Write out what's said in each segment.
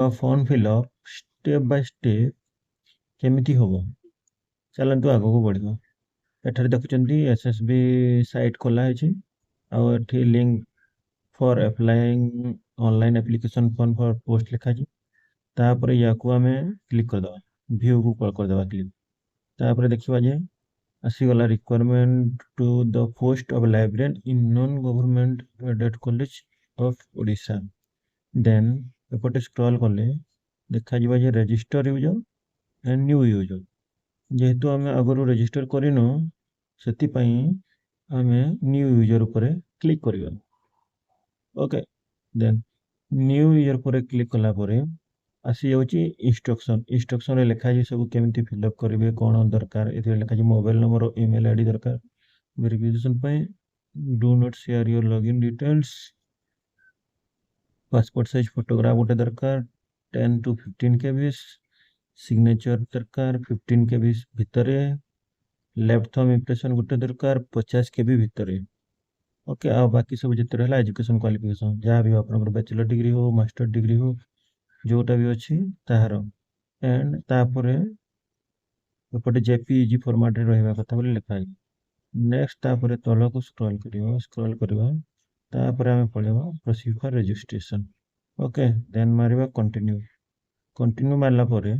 Form fill up step by step केमिति होबो चलतु आगो को बढ़िया एठारे देखुचंती एसएसबी साइट खोला है और एठी link for applying online application form for post लिखा है तापर या को हमें क्लिक कर दवा व्यू को कर दवा क्लिक तापर देखिबा जे आसीगला requirement to the post of librarian in non government aided college of Odisha then एपटे स्क्रॉल कले देखा जिबा जे register user and new user जेहेतु आम आगु रजिस्टर करनु से आम न्यू यूजर उपरे क्लिक करवा ओके देन न्यू यूजर पर क्लिक कला परे आसी जाउची इंस्ट्रक्शन रे लिखा है सब केमिति फिलअप करेंगे कौन दरकार ए लिखा है मोबाइल नंबर और ईमेल आईडी दरकार वेरिफिकेशन पे do not share your login details passport size photograph गोटे दरकार 10 to 15 केबी सिग्नेचर दरकार 15 केबी भितर लेफ्ट थंब इंप्रेशन गोटे दरकार 50 केबी भितर ओके आ बाकी सब जिते है एजुकेशन क्वालिफिकेशन जहाँ भी आप बैचलर डिग्री हो मास्टर डिग्री हो जोटा भी अच्छी तार एंड तापर एपटे जेपीईजी फॉर्मेट रहा कथा बोली लिखा है नेक्स्ट तापर तल को स्क्रॉल करवा तापर आम पढ़ेगा proceed for registration okay then मारिबा कंटिन्यू मारला परे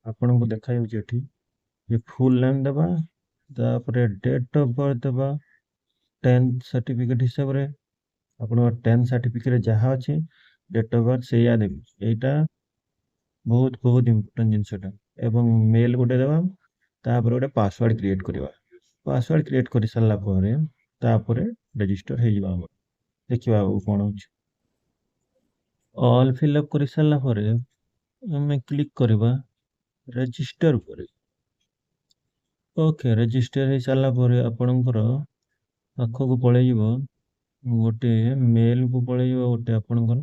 आपन को देखा ये फुल नेम देबा तापर डेट ऑफ बर्थ देबा 10th सर्टिफिकेट हिसाब रे आपन 10th सर्टिफिकेट जहाँ अच्छी डेट ऑफ बर्थ से देवी एटा बहुत बहुत इम्पोर्टेंट जिनसटा एवं मेल गोटे देबा तापर गोटे पासवर्ड क्रिएट करवा पासवर्ड क्रिएट कर सारा तापर रजिस्टर हो जावा देखिबा कौन हो ऑल फिलअप कर सारा आम क्लिक करवा रजिस्टर पर ओके रजिस्टर हो सारा आपणकर पाखक पलैज गोटे मेल को पलैज गोटे आपणकर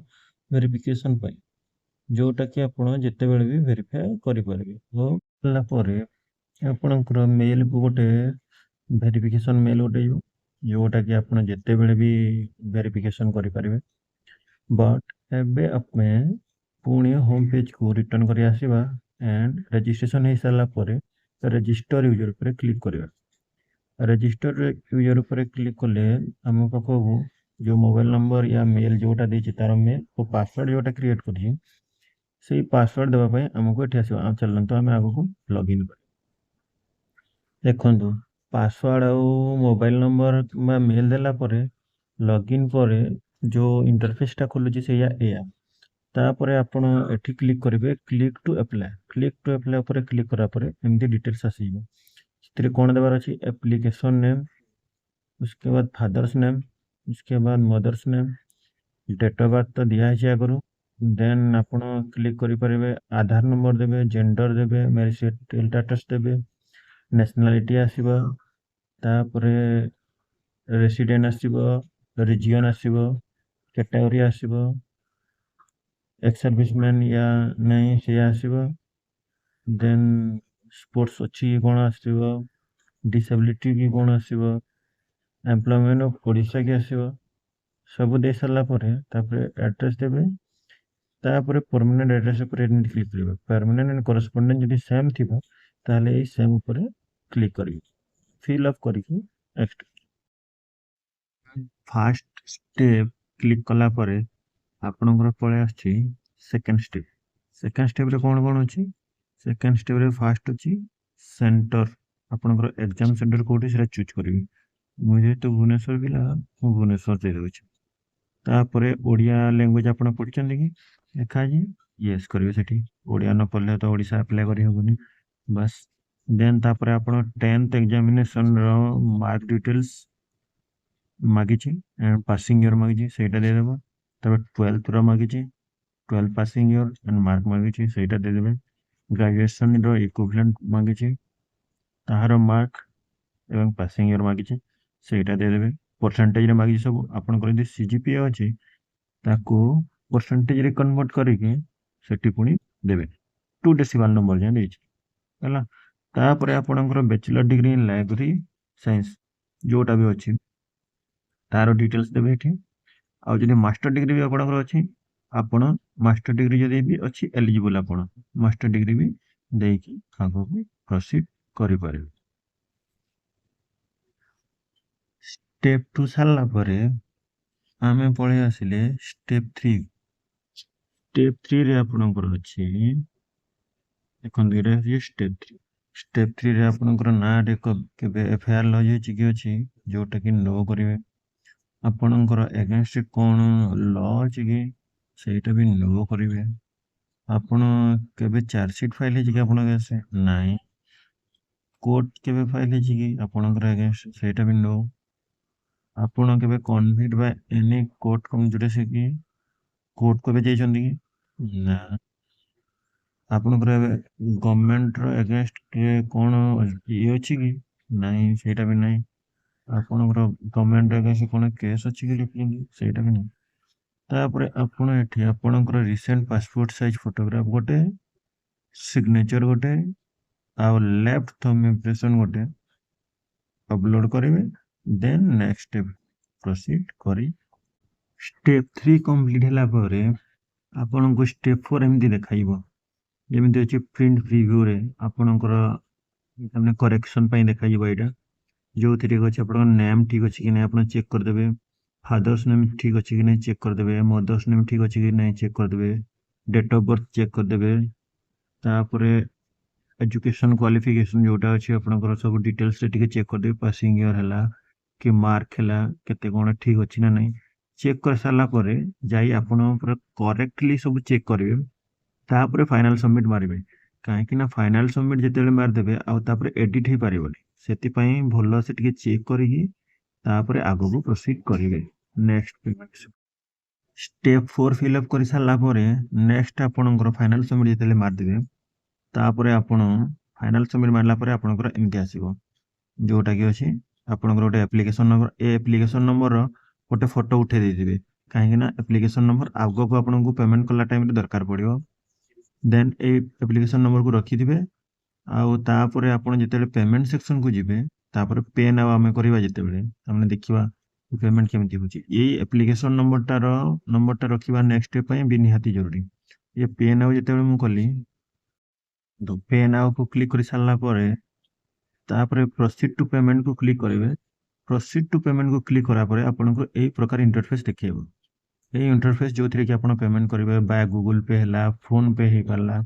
वेरिफिकेशन जोटा कि आपड़ जिते बड़े भी वेरीफाई करें आपणकर मेल को गोटे वेरिफिकेशन मेल गोटे जोटा कि आप जिते बड़े भी वेरिफिकेशन करें बट एबे अपने पुणी होम पेज को रिटर्न कर आसवा एंड रजिस्ट्रेशन हो सारा रजिस्टर यूजर पर क्लिक करवा रजिस्टर यूजर पर क्लिक कले आम पाखक जो मोबाइल नंबर या मेल जोटा देती तार मेल और पासवर्ड जोटा क्रिएट कर पासवर्ड देवाई आमको ये आसो चलते आम आग को लॉगिन कर देखु पासवर्ड आ मोबाइल नंबर मेल देला लॉगिन पर जो इंटरफेसटा खोलुची से तापर आपण एठी क्लिक करेंगे क्लिक टू अप्लाई पर क्लिक करा पर एमती डिटेल्स आसीबो सेतिर कोन देबार अछि एप्लीकेशन नेम उसके बाद फादर्स नेम उसके बाद mother's name date of birth तो दिया है आगु देन आपण क्लिक करेंगे आधार नंबर देवे जेंडर देवे मैरिटल स्टेटस देवे नेशनलिटी आसीबो तापर रेसिडेंट आसीबो रिजियन आसीबो कैटेगरी आसीबो एक्स सर्विसमैन या नहीं से आसीबो देन स्पोर्ट्स अच्छी कौन आसीबो डिसेबिलिटी की कौन आसीबो एम्प्लॉयमेंट ऑफ ओडिशा की आसीबो सब दे सारा एड्रेस देवे तापर परमानेंट एड्रेस पर क्लिक करेंगे परमानेंट एंड करस्पोंडेंट जब सेम थी ताले सेम ऊपर क्लिक करेंगे फिलअप करके नेक्स्ट फास्ट स्टेप क्लिक कला परे आपनकर पळे आछि सेकंड स्टेप रे कौन अच्छी सेकंड स्टेप रे फास्ट अच्छी सेंटर आपनकर एग्जाम सेंटर कोठी से चूज करेंगे मुझे तो भुवनेश्वर पिला मु भुवनेश्वर दे देउछि तापरे ओडिया लैंग्वेज आपण पढिचंदी कि देखा जी यस करिवे सेठी ओडिया न पढले तो ओडिसा अप्लाई करि होबनी बस देन तापरे आपण 10th एग्जामिनेशन रो मार्क डिटेल्स मागिछि एंड पासिंग ईयर मागिछि सेटा दे देबो तब 12th रो मागिछि 12 पासिंग ईयर एंड मार्क मागिछि सेटा दे देबे ग्रेजुएशन रो इक्विवेलेंट मागिछि ताहार मार्क एवं पासिंग ईयर मागिछि सेटा दे देबे परसेंटेज रे मागिछि सब आपन कर सीजीपीए अछि ताको परसेंटेज रे कन्वर्ट करिके सेठी पुनी देबे 2 डेसिमल नंबर जे देछि हला तापर आपनकर bachelor degree in library science जोटा भी अछि तार डिटेल्स देबे एठी आ जदि मास्टर डिग्री भी आपनकर अछि आपण ମାଷ୍ଟର ଡିଗ୍ରୀ ଯଦି ବି ଅଛି ଏଲିଜିବୁଲ୍ ଆପଣ ମାଷ୍ଟର ଡିଗ୍ରୀ ବି ଦେଇକି ଆଗକୁ ପ୍ରୋସିଡ୍ କରିପାରିବେ। ଷ୍ଟେପ୍ 2 ସାରିଲା ପରେ ଆମେ ପଳେଇ ଆସିଲେ ଷ୍ଟେପ୍ 3। ଷ୍ଟେପ୍ 3 ରେ ଆପଣଙ୍କର ଅଛି ଦେଖନ୍ତୁ ଏଇଟା ହେଉଛି ଷ୍ଟେପ୍ 3। ଷ୍ଟେପ୍ 3 ରେ ଆପଣଙ୍କର ନାଁରେ କେବେ ଏଫଆଇଆର୍ ଲଜ୍ ହେଇଛି କି ଅଛି, ଯୋଉଟା କି नो କରିବେ। ଆପଣଙ୍କର ଏଗେନଷ୍ଟ କ'ଣ ଲ ଅଛି କି ସେଇଟା ବି नो କରିବେ। ଆପଣ କେବେ ଚାର୍ଜସିଟ୍ ଫାଇଲ୍ ହେଇଛି କି ଆପଣଙ୍କ ଏଗେନଷ୍ଟ? ନାହିଁ। କୋର୍ଟ କେବେ ଫାଇଲ୍ ହେଇଛି କି ଆପଣଙ୍କର ଏଗେନଷ୍ଟ? ସେଇଟା ବି नो। ଆପଣ କେବେ କନଭିକ୍ଟ ବା ଏନି କୋର୍ଟ କମଜୁରିସ୍ କି କୋର୍ଟ କେବେ ଯାଇଛନ୍ତି କି? ନା। ଆପଣଙ୍କର ଏବେ ଗଭର୍ଣ୍ଣମେଣ୍ଟର ଏଗେନଷ୍ଟରେ କ'ଣ ଇଏ ଅଛି କି? ନାହିଁ, ସେଇଟା ବି ନାହିଁ। ଆପଣଙ୍କର ଗଭର୍ଣ୍ଣମେଣ୍ଟ ଏଗେନଷ୍ଟ କ'ଣ କେସ୍ ଅଛି କି ଲେଖିଛନ୍ତି? ସେଇଟା ବି ନାହିଁ। ତାପରେ ଆପଣ ଏଠି ଆପଣଙ୍କର ରିସେଣ୍ଟ ପାସପୋର୍ଟ ସାଇଜ ଫଟୋଗ୍ରାଫ ଗୋଟେ, ସିଗ୍ନେଚର ଗୋଟେ, ଆଉ ଲେଫ୍ଟ ଥମ୍ବ ଇମ୍ପ୍ରେସନ ଗୋଟେ ଅପଲୋଡ କରିବେ। ଦେନ୍ ନେକ୍ସଟ ଷ୍ଟେପ ପ୍ରୋସିଡ୍ କରି ଷ୍ଟେପ୍ 3 କମ୍ପ୍ଲିଟ୍ ହେଲା ପରେ ଆପଣଙ୍କୁ ଷ୍ଟେପ୍ 4 ଏମିତି ଦେଖାଇବ। ଯେମିତି ଅଛି ପ୍ରିଣ୍ଟ ପ୍ରିଭ୍ୟୁରେ ଆପଣଙ୍କର ମାନେ କରେକ୍ସନ ପାଇଁ ଦେଖାଯିବ। ଏଇଟା ଯୋଉଥିରେ ଅଛି ଆପଣଙ୍କ ନେମ୍ ଠିକ୍ ଅଛି କି ନାହିଁ ଆପଣ ଚେକ୍ କରିଦେବେ। ଫାଦର୍ସ ନେମ୍ ଠିକ୍ ଅଛି କି ନାହିଁ ଚେକ୍ କରିଦେବେ। ମଦର୍ସ ନେମ୍ ଠିକ୍ ଅଛି କି ନାହିଁ ଚେକ୍ କରିଦେବେ। ଡେଟ୍ ଅଫ୍ ବର୍ଥ ଚେକ୍ କରିଦେବେ। ତାପରେ एजुकेशन क्वालिफिकेशन जोटा अच्छी आपनकर सब डिटेल्स रे टिके चेक कर दे। पासिंग ईयर हैला कि मार्क हैला केते कोन ठीक अछि ना नहीं चेक कर सारला परे जाई आपण पूरा करेक्टली सब चेक करिवे। तापर फाइनल सबमिट मारिवे। काहे कि ना फाइनल सबमिट जेतेले मार देबे आ तापर एडिट ही पारिबोनी। सेति पई भलो से टिके चेक करिकि तापर आगो को प्रोसीड करिवे। Next payment step 4 fill up करि सारला परे नेक्स्ट आपनकर फाइनल सबमिट जेतेले मार देबे तापर आपण फाइनल सबमिट मारला परे आपनकर एमती आसीबो जोटा कि अछि आपनकर गोटे एप्लिकेशन नंबर। ए एप्लिकेशन नंबर रो गोटे फोटो उठे देथिबे काहे कि ना एप्लिकेशन नंबर आगो को आपनको पेमेंट करला टाइम रे दरकार पड़िबो। देन ए एप्लिकेशन नंबर को रखि दिबे आउ तापर आपण जेतेले पेमेंट सेक्शन को जिबे तापर पे नाउ आमे करबा जेतेबे हमने देखिबा पेमेंट केमती होची। एई एप्लिकेशन नंबर टा रखिबा नेक्स्ट स्टेप पई भी निहाती जरूरी। ये पे नाउ जेतेबे मु कली तो पे नाउ को क्लिक कर सारला परे तापर प्रोसीड टू पेमेंट को क्लिक करेंगे। प्रोसीड टू पेमेंट को क्लिक करा परे आपनको एई प्रकार इंटरफेस देखिएबो। एई इंटरफेस जोथिरे कि आपण पेमेंट करिवे बाय गूगल पे हैला फोन पे हे परला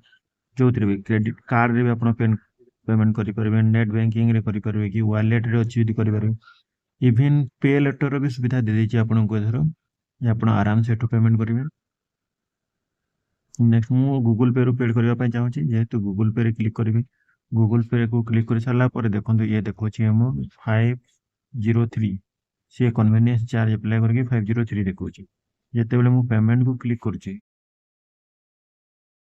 जोथिरे भी क्रेडिट कार्ड रे भी आपण पेमेंट करि परिबे। नेट बैंकिंग रे करि परिबे कि वॉलेट रे अछि यदि करि परिबे। इवन पे लेटर रो भी सुविधा दे देछि आपनको एथरो जे आपण आराम से एठो पेमेंट करिवे। नेक्स्ट मु गूगल पे रो पेड करबा पय चाहूची जेहेतु गूगल पे रे क्लिक करिवे। गूगल पे को क्लिक कर सारला परे देखंतु ये देखोछि हम 503 से कन्वीनियंस चार्ज अप्लाई करके 503 देखोछि। जेतेबेले मु पेमेंट को क्लिक करूची